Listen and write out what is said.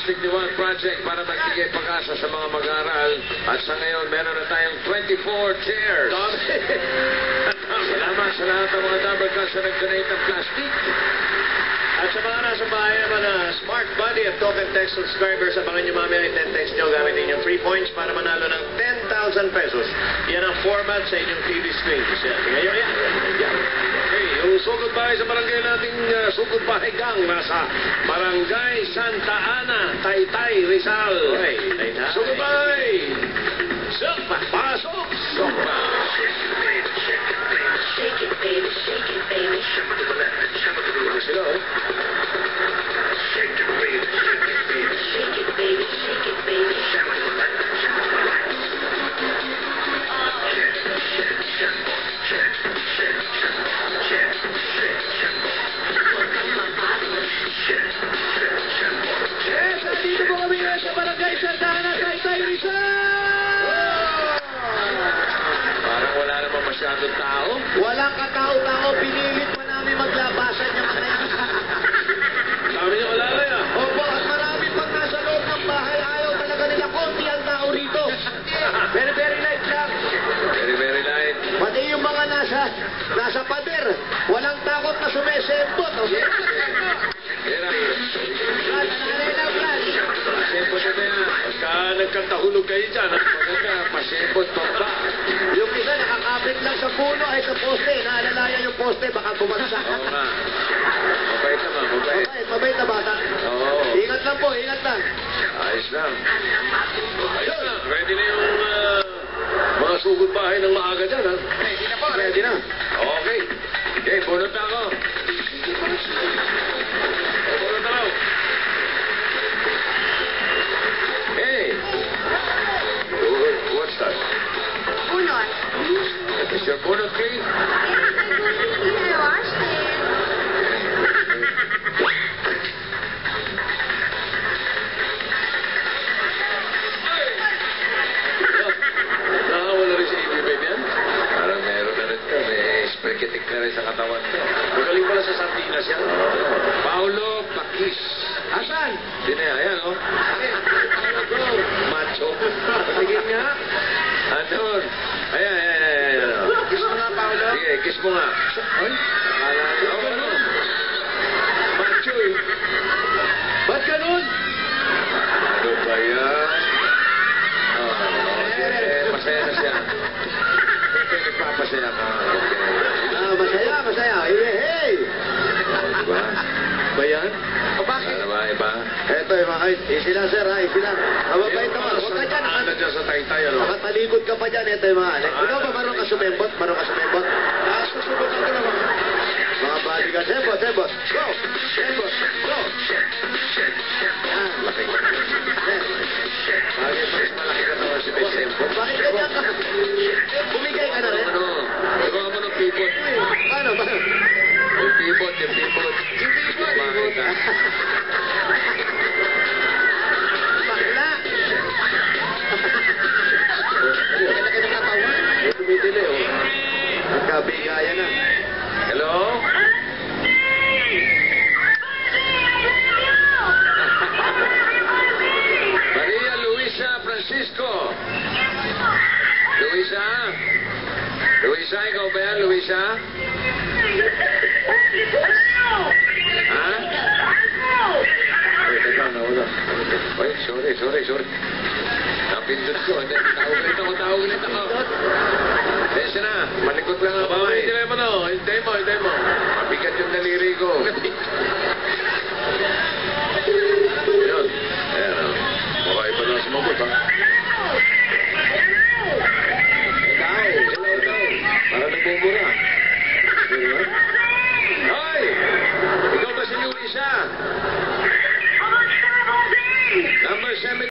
61 project para magbigay pag-asa sa mga mag-aaral. At sa ngayon, meron na tayong 24 chairs. Salamat sa lahat ng mga double cuts na nag-donate ng plastic. At sa mga nasa bahay naman na Smart Buddy at Token Text subscribers, abangan nyo mamaya yung 10 text nyo gamit ninyong 3 points para manalo ng 10,000 pesos. Yan ang format sa inyong TV screens. Tingnan nyo yan. Okay, yung sugod bahay sa barangay nating sugod bahay gang nasa Barangay Santa Ana, Taytay, Rizal. Okay, Taytay. Sugod bahay! Sokpa! Pasok! Sokpa! Shake it, baby, shake it, baby. Sila, oh. Shake it, baby, shake it, baby. Yes, andito po kami ngayon sa Barangay Santa Ana, Taytay, Rizal! Parang wala naman masyadong tao. Walang katao-tao, pinilit pa namin maglabasan yung mga yan. Sabi niyo wala na yan. Opo, at marami pang nasa loob ng bahay. Ayaw talaga nila, konti ang tao rito. Very, very light lang. Very, very light. Pati yung mga nasa pader, walang takot na sumesembot. Okay? Kaya Brad, nanay na, Brad. pasipot na yan. Pagka nagkatahulog kayo dyan, pagka pasipot pa ba? Yung isa nakakapit lang sa puno ay sa poste. Naalalayan yung poste, baka bumagsak. Oo nga. Mabait naman, mabait. Mabait na bata. Oo. Ingat lang po, ingat lang. Ayos lang. Ayos lang. Ready na yung mga sugod bahay ng maaga dyan, ha? Ready na po, ready na. Okay. Okay, bunot na ako. Bunot na ako. Hey! What's that? Bunot. Is your bunot clean? Yes, I washed it. Nakawala rin si Amy Babe yan? Parang meron na rin ka. May spaghetti ka rin sa katawan ko. Magaling pala sa sardinas yan. Paulo Bakis. Asan? Sino yan? Ayan, oh. Macho. Patigil nga. Andun. Ayan, ayan, ayan, ayan. Kiss mo nga, Paolo. Sige, kiss mo nga. Ay, Akala niyo, ano? Macho eh. ba't ganun? Ano ba yan? Oh, okay. Masaya na siya. Okay, nagpapasaya ka. Okay. Masaya, masaya. Hey, hey! Oh, diba? Ba yan? O bakit? Ano ba, iba? Eto, easy lang, sir, ha? Easy lang. Mababait naman. Huwag ka dyan. Ano dyan sa Taytay, ano? Nakatalikod ka pa dyan. Ito yung mga... Ikaw ba marunong ka sumembot? Marunong ka sumembot? Susunod ka naman. Mga bodyguard. Sembot, sembot. Go! Sembot. Go! Yan. Laki. Bagay pa rin malaki ka naman si Besembo. Bakit ganyan ka? Bumigay ka na rin. Ano? Diba ka mo ng pipot? Ano ba? Yung pipot, yung pipot. Yung pipot. Bakit ka? Bakla. Laki-laki ng katawan. Tumitili, oh. Nagkabigayan na. Hello? Maria Luisa Francisco. Luisa? Luisa, ikaw ba yan, Luisa? Ha? Ay, teka, nawala. Ay, sorry. Napindot ko. Tawag ulit ako.